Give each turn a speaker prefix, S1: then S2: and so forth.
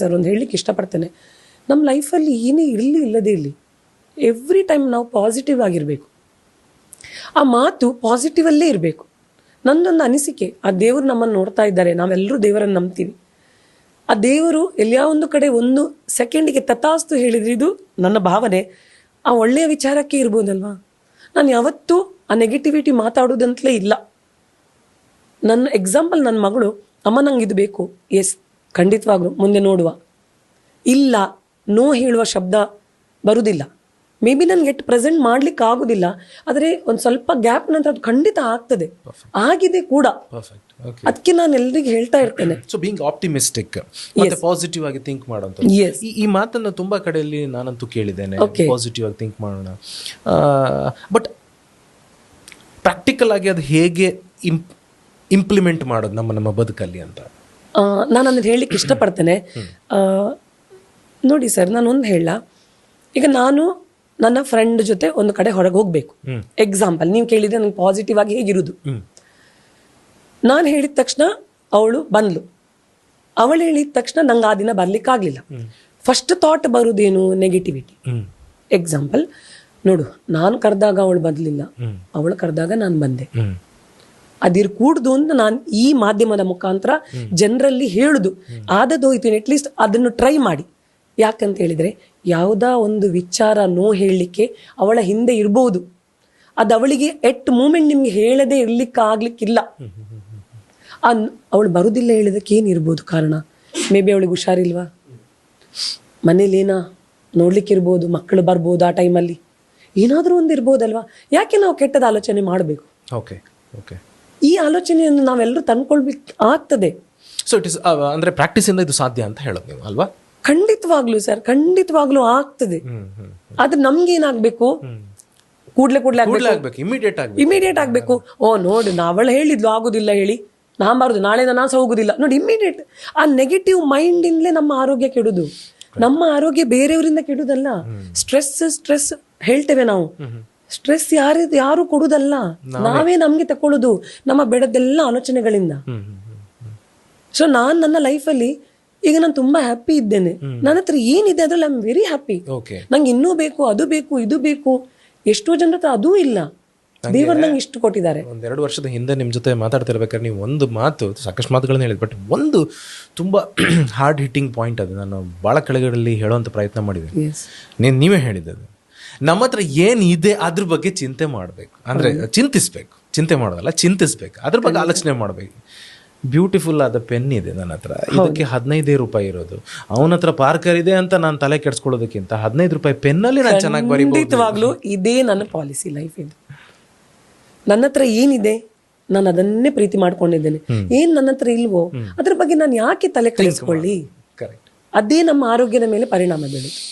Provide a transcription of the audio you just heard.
S1: Sir ಒಂದು ಹೇಳಲಿಕ್ಕೆ ಇಷ್ಟಪಡ್ತೇನೆ, ನಮ್ಮ ಲೈಫಲ್ಲಿ ಏನೇ ಇರಲಿ ಇಲ್ಲದೇ ಇರಲಿ ಎವ್ರಿ ಟೈಮ್ ನಾವು ಪಾಸಿಟಿವ್ ಆಗಿರಬೇಕು. ಆ ಮಾತು ಪಾಸಿಟಿವಲ್ಲೇ ಇರಬೇಕು. ನನ್ನೊಂದು ಅನಿಸಿಕೆ, ಆ ದೇವರು ನಮ್ಮನ್ನು ನೋಡ್ತಾ ಇದ್ದಾರೆ, ನಾವೆಲ್ಲರೂ ದೇವರನ್ನು ನಂಬ್ತೀವಿ. ಆ ದೇವರು ಎಲ್ಲೋ ಒಂದು ಕಡೆ ಒಂದು ಸೆಕೆಂಡಿಗೆ ತಥಾಸ್ತು ಹೇಳಿದ್ರೆ ಇದು ನನ್ನ ಭಾವನೆ, ಆ ಒಳ್ಳೆಯ ವಿಚಾರಕ್ಕೆ ಇರ್ಬೋದಲ್ವಾ. ನಾನು ಯಾವತ್ತೂ ಆ ನೆಗೆಟಿವಿಟಿ ಮಾತಾಡೋದಂತಲೇ ಇಲ್ಲ. ನನ್ನ ಎಕ್ಸಾಂಪಲ್, ನನ್ನ ಮಗಳು ಅಮ್ಮ ನಂಗೆ ಇದು ಬೇಕು, ಎಸ್ ಖಂಡಿತವಾಗ್ಲೂ ಮುಂದೆ ನೋಡುವ, ಇಲ್ಲ ನೋ ಹೇಳುವ ಶಬ್ದ ಬರುವುದಿಲ್ಲ. ಮೇ ಬಿ ನನಗೆ ಎಟ್ ಪ್ರೆಸೆಂಟ್ ಮಾಡ್ಲಿಕ್ಕೆ ಆಗುದಿಲ್ಲ, ಆದರೆ ಒಂದು ಸ್ವಲ್ಪ ಗ್ಯಾಪ್ ನಂತರ ಅದು ಖಂಡಿತ ಆಗ್ತದೆ, ಆಗಿದೆ ಕೂಡ. ಅದಕ್ಕೆ ನಾನು ಎಲ್ರಿಗೂ ಹೇಳ್ತಾ ಇರ್ತೇನೆ,
S2: ಸೊ ಬೀಯಿಂಗ್ ಆಪ್ಟಿಮಿಸ್ಟಿಕ್ ಮತ್ತೆ ಪಾಸಿಟಿವ್ ಆಗಿ ಥಿಂಕ್ ಮಾಡೋಂಥ ಈ ಮಾತನ್ನು ತುಂಬಾ ಕಡೆಯಲ್ಲಿ ನಾನಂತೂ ಕೇಳಿದ್ದೇನೆ, ಪಾಸಿಟಿವ್ ಆಗಿ ಥಿಂಕ್ ಮಾಡೋಣ. ಬಟ್ ಪ್ರಾಕ್ಟಿಕಲ್ ಆಗಿ ಅದು ಹೇಗೆ ಇಂಪ್ಲಿಮೆಂಟ್ ಮಾಡೋದು ನಮ್ಮ ಬದುಕಲ್ಲಿ ಅಂತ
S1: ನಾನು ಅದನ್ನು ಹೇಳಲಿಕ್ಕೆ ಇಷ್ಟಪಡ್ತೇನೆ. ನೋಡಿ ಸರ್, ನಾನೊಂದು ಹೇಳ, ಈಗ ನಾನು ನನ್ನ ಫ್ರೆಂಡ್ ಜೊತೆ ಒಂದು ಕಡೆ ಹೊರಗೆ ಹೋಗಬೇಕು. ಎಕ್ಸಾಂಪಲ್ ನೀವು ಕೇಳಿದ್ರೆ ನಂಗೆ ಪಾಸಿಟಿವ್ ಆಗಿ ಹೇಗಿರುವುದು, ನಾನು ಹೇಳಿದ ತಕ್ಷಣ ಅವಳು ಬಂದ್ಲು, ಅವಳು ಹೇಳಿದ ತಕ್ಷಣ ನಂಗೆ ಆ ದಿನ ಬರ್ಲಿಕ್ಕಾಗಲಿಲ್ಲ. ಫಸ್ಟ್ ಥಾಟ್ ಬರುವುದೇನು? ನೆಗೆಟಿವಿಟಿ. ಎಕ್ಸಾಂಪಲ್ ನೋಡು, ನಾನು ಕರೆದಾಗ ಅವಳು ಬರಲಿಲ್ಲ, ಅವಳು ಕರೆದಾಗ ನಾನು ಬಂದೆ, ಅದಿರ್ಕೂಡ್ದು ಅಂತ ನಾನು ಈ ಮಾಧ್ಯಮದ ಮುಖಾಂತರ ಜನರಲ್ಲಿ ಹೇಳುದು. ಆದದೋಯ್ತು, ಅಟ್ಲೀಸ್ಟ್ ಅದನ್ನು ಟ್ರೈ ಮಾಡಿ. ಯಾಕಂತ ಹೇಳಿದ್ರೆ ಯಾವುದಾ ಒಂದು ವಿಚಾರ ನೋ ಹೇಳಲಿಕ್ಕೆ ಅವಳ ಹಿಂದೆ ಇರ್ಬೋದು, ಅದು ಅವಳಿಗೆ ಎಟ್ ಮೂಮೆಂಟ್ ನಿಮ್ಗೆ ಹೇಳದೆ ಇರ್ಲಿಕ್ಕೆ ಆಗ್ಲಿಕ್ಕಿಲ್ಲ. ಅವಳು ಬರುದಿಲ್ಲ ಹೇಳಿದಕ್ಕೆ ಏನಿರ್ಬೋದು ಕಾರಣ? ಮೇ ಬಿ ಅವಳಿಗೆ ಹುಷಾರಿಲ್ವಾ, ಮನೇಲೇನಾ ನೋಡ್ಲಿಕ್ಕೆ ಇರ್ಬೋದು, ಮಕ್ಕಳು ಬರ್ಬೋದು, ಆ ಟೈಮಲ್ಲಿ ಏನಾದರೂ ಒಂದು ಇರ್ಬೋದಲ್ವಾ. ಯಾಕೆ ನಾವು ಕೆಟ್ಟದ ಆಲೋಚನೆ ಮಾಡಬೇಕು? ಈ ಆಲೋಚನೆಯನ್ನು ನಾವೆಲ್ಲರೂ ತಂದ್ಕೊಳ್ಬೇಕು ಆಗ್ತದೆ.
S2: ಸೊ ಇಟ್ ಇಸ್ ಅಂದ್ರೆ ಪ್ರಾಕ್ಟೀಸ್ ಇಂದ ಇದು ಸಾಧ್ಯ ಅಂತ ಹೇಳೋದು ನೀವು ಅಲ್ವಾ?
S1: ಖಂಡಿತವಾಗ್ಲೂ ಸರ್, ಖಂಡಿತವಾಗ್ಲೂ ಆಗ್ತದೆ. ಆದ್ರೆ ನಮ್ಗೆ ಏನಾಗ್ಬೇಕು, ಕೂಡ್ಲೆ ಆಗ್ಬೇಕು, ಇಮಿಡಿಯೇಟ್ ಆಗ್ಬೇಕು. ಓ ನೋಡಿ, ಅವಳು ಹೇಳಿದ್ಲು ಆಗುದಿಲ್ಲ ಹೇಳಿ ನಾನ್ ಬಾರುದು, ನಾಳೆ ನಾನು ಹೋಗುದಿಲ್ಲ ನೋಡಿ, ಇಮಿಡಿಯೇಟ್. ಆ ನೆಗೆಟಿವ್ ಮೈಂಡ್ ಇಂದಲೇ ನಮ್ಮ ಆರೋಗ್ಯ ಕೆಡುದು. ನಮ್ಮ ಆರೋಗ್ಯ ಬೇರೆಯವರಿಂದ ಕೆಡುದಲ್ಲ. ಸ್ಟ್ರೆಸ್ ಹೇಳ್ತೇವೆ ನಾವು, ಸ್ಟ್ರೆಸ್ ಯಾರು ಕೊಡುದಲ್ಲ, ನಾವೇ ನಮ್ಗೆ ತಕೊಳ್ಳೋದು ನಮ್ಮ ಬೆಳೆದೆಲ್ಲ ಆಲೋಚನೆಗಳಿಂದ. ಸೊ ನಾನ್ ನನ್ನ ಲೈಫಲ್ಲಿ ಈಗ ನಾನು ತುಂಬಾ ಹ್ಯಾಪಿ ಇದ್ದೇನೆ. ನನ್ನ ಹತ್ರ ಏನಿದೆ ಅದ್ರಲ್ಲಿ ಐ ಆಮ್ ವೆರಿ ಹ್ಯಾಪಿ. ನಂಗೆ ಇನ್ನೂ ಬೇಕು, ಅದು ಬೇಕು, ಇದು ಬೇಕು. ಎಷ್ಟೋ ಜನರ ಹತ್ರ ಅದೂ ಇಲ್ಲ, ದೇವರು ನಂಗೆ ಇಷ್ಟು ಕೊಟ್ಟಿದ್ದಾರೆ.
S2: 2 ವರ್ಷದ ಹಿಂದೆ ನಿಮ್ಮ ಜೊತೆ ಮಾತಾಡ್ತಿರ್ಬೇಕಾದ್ರೆ ನೀವು ಒಂದು ಮಾತು, ಸಾಕಷ್ಟು ಮಾತುಗಳನ್ನ ಹೇಳಿದ್, ಬಟ್ ಒಂದು ತುಂಬಾ ಹಾರ್ಡ್ ಹಿಟ್ಟಿಂಗ್ ಪಾಯಿಂಟ್, ಅದು ನಾನು ಭಾಳ ಕೆಳಗಡೆಯಲ್ಲಿ ಹೇಳೋವಂಥ ಪ್ರಯತ್ನ ಮಾಡಿದ್ದೀನಿ. ನೀವೇ ಹೇಳಿದ್ದದು, ನಮ್ಮ ಹತ್ರ ಏನಿದೆ ಅದ್ರ ಬಗ್ಗೆ ಚಿಂತೆ ಮಾಡಬೇಕು. ಅಂದರೆ ಚಿಂತಿಸ್ಬೇಕು, ಚಿಂತೆ ಮಾಡೋದಲ್ಲ, ಚಿಂತಿಸ್ಬೇಕು, ಅದ್ರ ಬಗ್ಗೆ ಆಲೋಚನೆ ಮಾಡಬೇಕು. ಬ್ಯೂಟಿಫುಲ್ ಆದ ಪೆನ್ ಇದೆ ನನ್ನ ಹತ್ರ, ಇದಕ್ಕೆ 15 ರೂಪಾಯಿ ಇರೋದು. ಅವನ ಹತ್ರ ಪಾರ್ಕರ್ ಇದೆ ಅಂತ ನಾನು ತಲೆ ಕೆಡಿಸ್ಕೊಳ್ಳೋದಕ್ಕಿಂತ 15 ರೂಪಾಯಿ ಪೆನ್ನಲ್ಲಿ ನಾನು ಚೆನ್ನಾಗಿ ಬರೀಬಹುದು.
S1: ಖಂಡಿತವಾಗ್ಲೂ ಇದೇ ನನ್ನ ಪಾಲಿಸಿ ಲೈಫ್. ಇದು ನನ್ನ ಹತ್ರ ಏನಿದೆ ನಾನು ಅದನ್ನೇ ಪ್ರೀತಿ ಮಾಡ್ಕೊಂಡಿದ್ದೇನೆ. ಏನ್ ನನ್ನ ಹತ್ರ ಇಲ್ವೋ ಅದ್ರ ಬಗ್ಗೆ ನಾನು ಯಾಕೆ ತಲೆ ಕೆಡಿಸ್ಕೊಳ್ಳಿ? ಅದೇ ನಮ್ಮ ಆರೋಗ್ಯದ ಮೇಲೆ ಪರಿಣಾಮ ಬೀಳುತ್ತೆ.